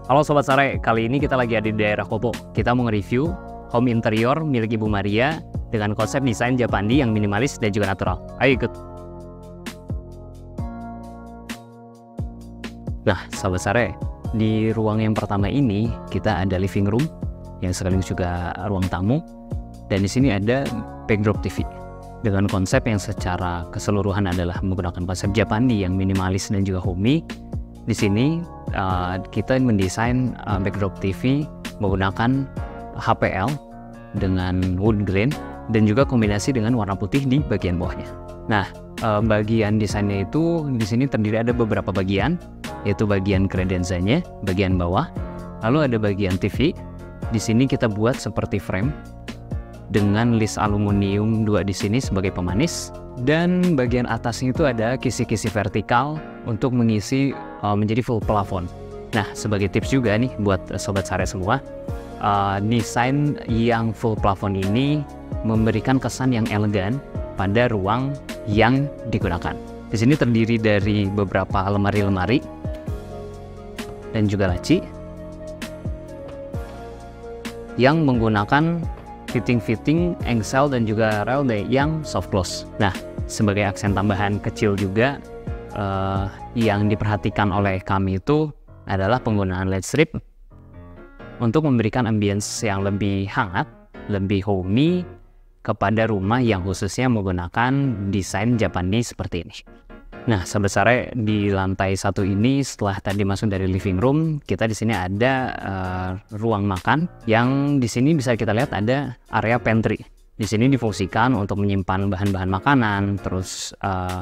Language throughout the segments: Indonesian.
Halo Sobat Sare, kali ini kita lagi ada di daerah Kopo. Kita mau nge-review home interior milik Ibu Maria dengan konsep desain Japandi yang minimalis dan juga natural. Ayo ikut. Nah, Sobat Sare, di ruang yang pertama ini kita ada living room yang sekaligus juga ruang tamu, dan di sini ada backdrop TV dengan konsep yang secara keseluruhan adalah menggunakan konsep Japandi yang minimalis dan juga homey. Di sini kita mendesain backdrop TV menggunakan HPL dengan wood grain dan juga kombinasi dengan warna putih di bagian bawahnya. Nah, bagian desainnya itu di sini terdiri ada beberapa bagian, yaitu bagian credenzanya, bagian bawah, lalu ada bagian TV. Di sini kita buat seperti frame dengan list aluminium 2 di sini sebagai pemanis, dan bagian atasnya itu ada kisi-kisi vertikal untuk mengisi menjadi full plafon. Nah, sebagai tips juga nih buat Sobat Sare semua, desain yang full plafon ini memberikan kesan yang elegan pada ruang yang digunakan. Di sini terdiri dari beberapa lemari-lemari dan juga laci yang menggunakan fitting engsel dan juga railway yang soft close. Nah, sebagai aksen tambahan kecil juga yang diperhatikan oleh kami itu adalah penggunaan LED strip untuk memberikan ambience yang lebih hangat, lebih homey kepada rumah yang khususnya menggunakan desain Japandi seperti ini. Nah, Sobat Sare, di lantai 1 ini setelah tadi masuk dari living room, kita di sini ada ruang makan yang di sini bisa kita lihat ada area pantry. Di sini difungsikan untuk menyimpan bahan-bahan makanan, terus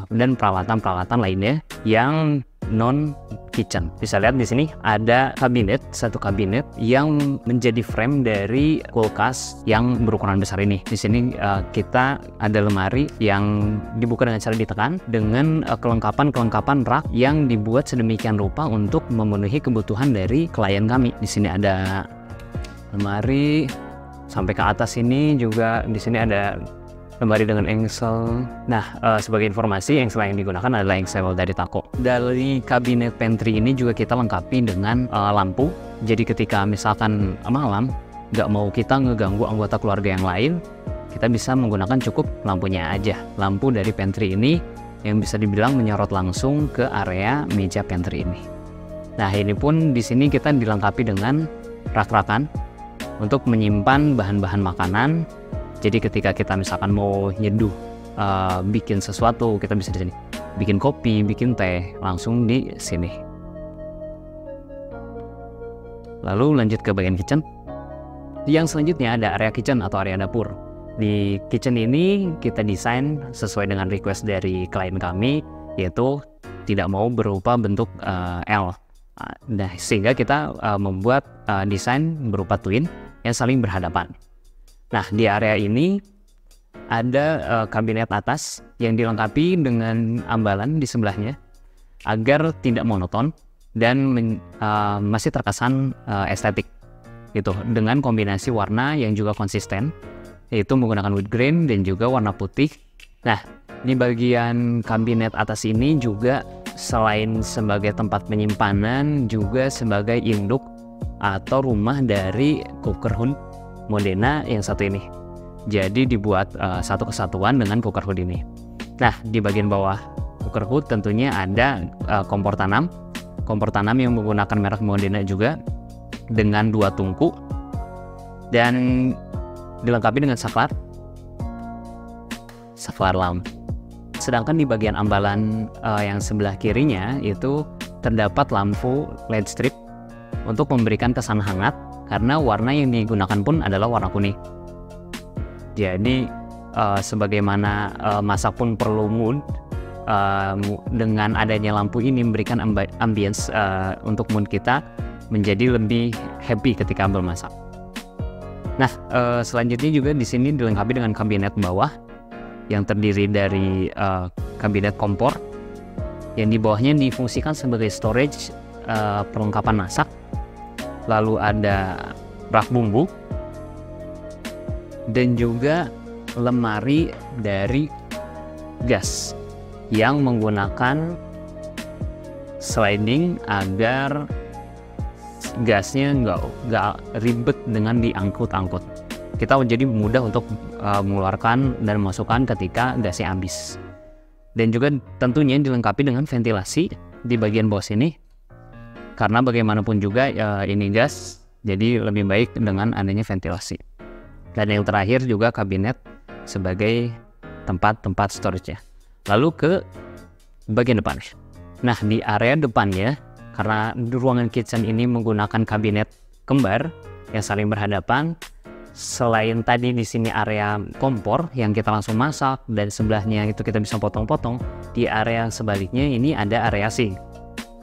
dan peralatan-peralatan lainnya yang non kitchen. Bisa lihat di sini ada satu kabinet yang menjadi frame dari kulkas yang berukuran besar ini. Di sini kita ada lemari yang dibuka dengan cara ditekan dengan kelengkapan rak yang dibuat sedemikian rupa untuk memenuhi kebutuhan dari klien kami. Di sini ada lemari. Sampai ke atas ini juga di sini ada lemari dengan engsel. Nah, sebagai informasi, engsel yang digunakan adalah engsel dari Tako. Dari kabinet pantry ini juga kita lengkapi dengan lampu. Jadi ketika misalkan malam nggak mau kita ngeganggu anggota keluarga yang lain, kita bisa menggunakan cukup lampunya aja. Lampu dari pantry ini yang bisa dibilang menyorot langsung ke area meja pantry ini. Nah, ini pun di sini kita dilengkapi dengan rak-rakan untuk menyimpan bahan-bahan makanan. Jadi ketika kita misalkan mau nyeduh bikin sesuatu, kita bisa di sini bikin kopi, bikin teh langsung di sini. Lalu lanjut ke bagian kitchen. Yang selanjutnya ada area kitchen atau area dapur. Di kitchen ini kita desain sesuai dengan request dari klien kami, yaitu tidak mau berupa bentuk L. Nah, sehingga kita membuat desain berupa twin yang saling berhadapan. Nah, di area ini ada kabinet atas yang dilengkapi dengan ambalan di sebelahnya agar tidak monoton dan masih terkesan estetik gitu, dengan kombinasi warna yang juga konsisten, yaitu menggunakan wood grain dan juga warna putih. Nah, di bagian kabinet atas ini juga selain sebagai tempat penyimpanan, juga sebagai induk atau rumah dari cooker hood Modena yang satu ini. Jadi dibuat satu kesatuan dengan cooker hood ini. Nah, di bagian bawah cooker hood tentunya ada kompor tanam yang menggunakan merek Modena juga dengan 2 tungku dan dilengkapi dengan saklar lamp. Sedangkan di bagian ambalan yang sebelah kirinya itu terdapat lampu LED strip untuk memberikan kesan hangat karena warna yang digunakan pun adalah warna kuning. Jadi sebagaimana masak pun perlu mood, dengan adanya lampu ini memberikan ambience untuk mood kita menjadi lebih happy ketika bermasak. Nah, selanjutnya juga di sini dilengkapi dengan kabinet bawah yang terdiri dari kabinet kompor yang di bawahnya difungsikan sebagai storage perlengkapan masak. Lalu ada rak bumbu dan juga lemari dari gas yang menggunakan sliding agar gasnya nggak ribet dengan diangkut-angkut. Kita jadi mudah untuk mengeluarkan dan memasukkan ketika gasnya habis. Dan juga tentunya dilengkapi dengan ventilasi di bagian bawah sini, karena bagaimanapun juga ini gas, jadi lebih baik dengan adanya ventilasi. Dan yang terakhir juga kabinet sebagai tempat storage-nya. Lalu ke bagian depan. Nah, di area depannya, karena ruangan kitchen ini menggunakan kabinet kembar yang saling berhadapan, selain tadi di sini area kompor yang kita langsung masak dan sebelahnya itu kita bisa potong-potong, di area sebaliknya ini ada area sink.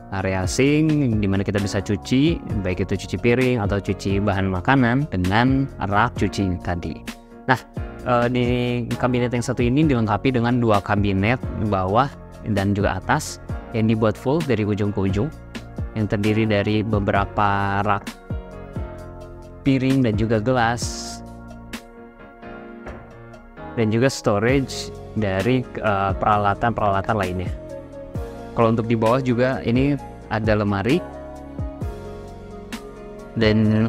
Area sink di mana kita bisa cuci, baik itu cuci piring atau cuci bahan makanan dengan rak cuci tadi. Nah, di kabinet yang satu ini dilengkapi dengan 2 kabinet bawah dan juga atas yang dibuat full dari ujung ke ujung, yang terdiri dari beberapa rak piring dan juga gelas, dan juga storage dari peralatan-peralatan lainnya. Kalau untuk di bawah juga ini ada lemari dan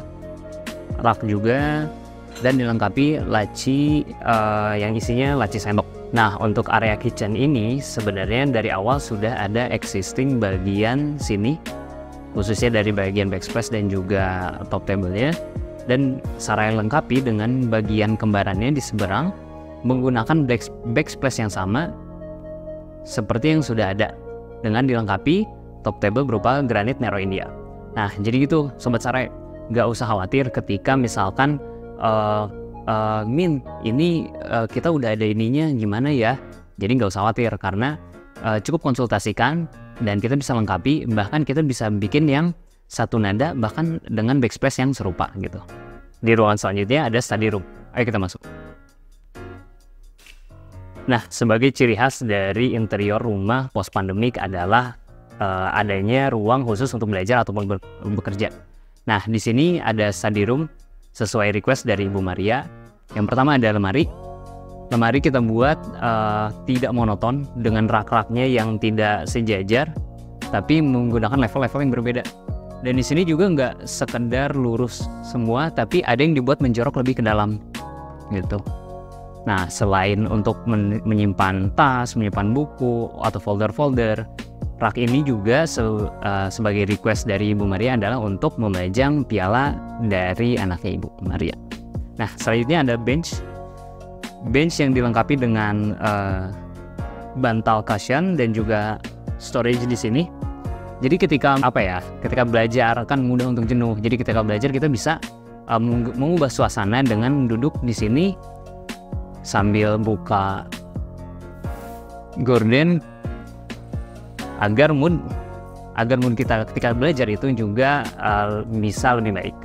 rak juga, dan dilengkapi laci yang isinya laci sendok. Nah, untuk area kitchen ini sebenarnya dari awal sudah ada existing bagian sini, khususnya dari bagian backsplash dan juga top table-nya, dan Saraya lengkapi dengan bagian kembarannya di seberang menggunakan backsplash yang sama seperti yang sudah ada, dengan dilengkapi top table berupa granit Nero India. Nah, jadi gitu Sobat Saraya, nggak usah khawatir ketika misalkan Min, ini kita udah ada ininya gimana ya. Jadi nggak usah khawatir, karena cukup konsultasikan dan kita bisa lengkapi, bahkan kita bisa bikin yang satu nada bahkan dengan backsplash yang serupa gitu. Di ruangan selanjutnya ada study room. Ayo kita masuk. Nah, sebagai ciri khas dari interior rumah post pandemik adalah adanya ruang khusus untuk belajar ataupun bekerja. Nah, di sini ada study room sesuai request dari Ibu Maria. Yang pertama ada lemari. Lemari kita buat tidak monoton dengan rak-raknya yang tidak sejajar, tapi menggunakan level-level yang berbeda. Dan di sini juga nggak sekedar lurus semua, tapi ada yang dibuat menjorok lebih ke dalam, gitu. Nah, selain untuk menyimpan tas, menyimpan buku atau folder-folder, rak ini juga sebagai request dari Ibu Maria adalah untuk memajang piala dari anaknya Ibu Maria. Nah, selanjutnya ada bench yang dilengkapi dengan bantal cushion dan juga storage di sini. Jadi ketika belajar kan mudah untuk jenuh. Jadi ketika belajar kita bisa mengubah suasana dengan duduk di sini sambil buka gorden agar mood kita ketika belajar itu juga bisa lebih baik.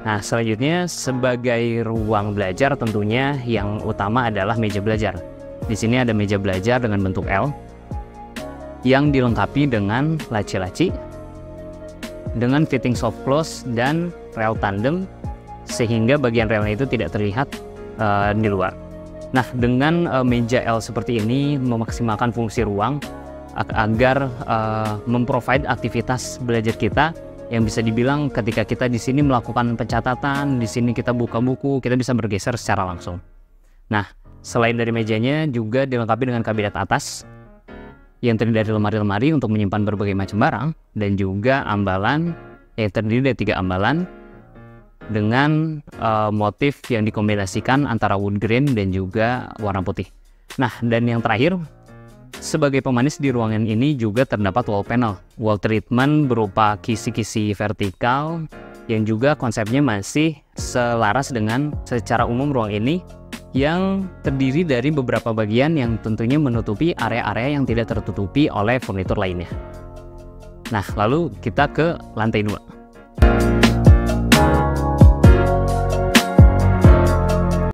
Nah, selanjutnya sebagai ruang belajar tentunya yang utama adalah meja belajar. Di sini ada meja belajar dengan bentuk L yang dilengkapi dengan laci-laci, dengan fitting soft close dan rel tandem, sehingga bagian relnya itu tidak terlihat di luar. Nah, dengan meja L seperti ini memaksimalkan fungsi ruang agar memprovide aktivitas belajar kita yang bisa dibilang ketika kita di sini melakukan pencatatan, di sini kita buka buku, kita bisa bergeser secara langsung. Nah, selain dari mejanya juga dilengkapi dengan kabinet atas yang terdiri dari lemari-lemari untuk menyimpan berbagai macam barang, dan juga ambalan yang terdiri dari 3 ambalan dengan motif yang dikombinasikan antara wood grain dan juga warna putih. Nah, dan yang terakhir, sebagai pemanis di ruangan ini juga terdapat wall panel, wall treatment berupa kisi-kisi vertikal yang juga konsepnya masih selaras dengan secara umum ruang ini, yang terdiri dari beberapa bagian yang tentunya menutupi area-area yang tidak tertutupi oleh furnitur lainnya. Nah, lalu kita ke lantai 2.